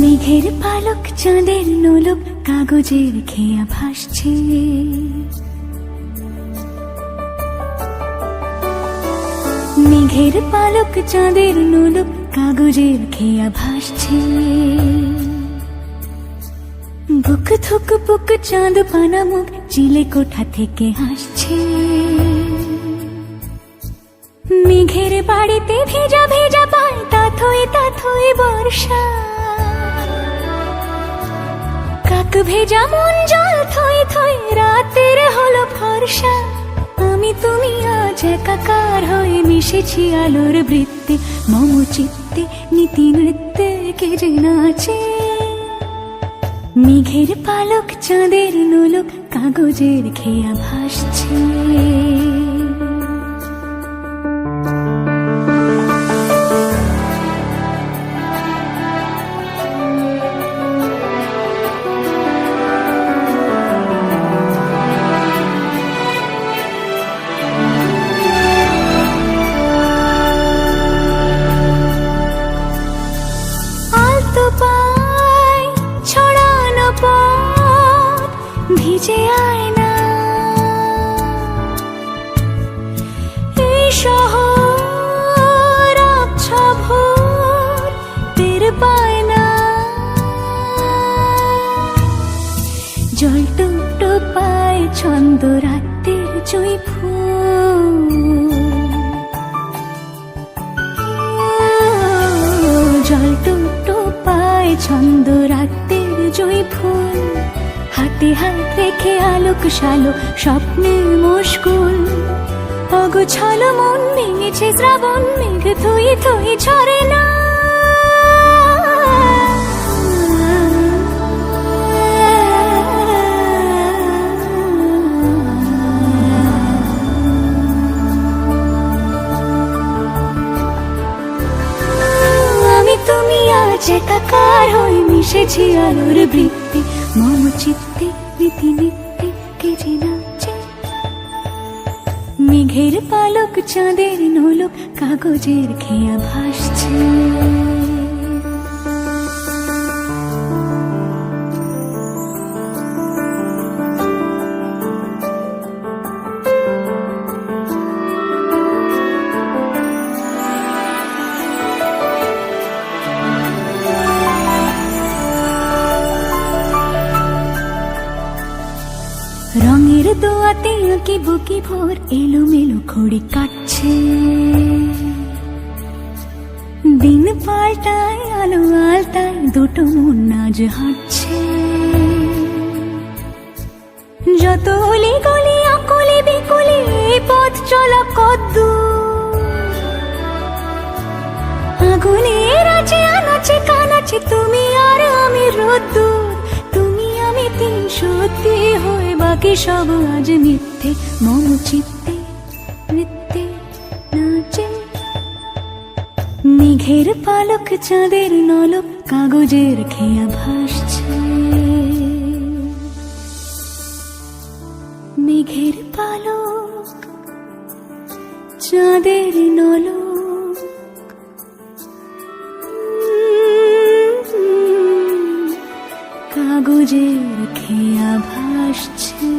মেঘের পালক চাঁদের নোলক কাগজের খেয়া ভাসছে, মেঘের পালক চাঁদের নোলক কাগজের খেয়া ভাসছে। বুক থুক বুক চাঁদ পানা মুখ চিলে কোঠা থেকে হাসছে। মেঘের বাড়িতে ভেজা ভেজা পায় তাথই বর্ষা, কাক ভেজা মন জল থই থই রাতের হলো ফর্সা। আমি তুমি আজ একাকার হয়ে মিশেছি আলোর বৃত্তে, মম চিত্তে নীতি নৃত্যে কে যে নাচে। মেঘের পালক চাঁদের নোলক কাগজের খেয়া ভাসছে। ভিজে আয়না এই শহর আবছা ভোর টের পায় না। জল টুকটো পায় ছন্দ রাতের জুঁই ফুল, জল টুকটো পায় ছন্দ রাতের জুঁই ফুল। হাতে হাত রেখে আলোক শালো স্বপ্নে মশগুল, অগোছালো মন ভেঙেছে শ্রাবণ মেঘ থই থই ঝরে না। আমি তুমি আজ একাকার হয়ে মিশেছি আলোর বৃত্তি, মম চিত্তে নীতি নিত্যে কে যে নাচে। মেঘের পালক চাঁদের নোলক কাগজের খেয়া ভাসছে। রঙের দোয়াতে আঁকি বুকি ভোর এলোমেলো খড়ি কাটছে। দিন পাল্টায় আলো আলতায় দুটো মন আজ হাঁটছে। যত অলি গলি আকলি বিকলি পথ চলা কদ্দূর, আগুনের আছে আনাচে কানাচে তুমি আর আমি রোদ্দুর। তুমি আমি তিন সত্যি হয়ে বাকি সব আজ মিথ্যে, মম চিত্তে নৃত্যে নাচে। মেঘের পালক চাঁদের নলক কাগজের খেয়া ভাসছে। মেঘের পালক চাঁদের নলক কাগজের খেয়া ভাসছে।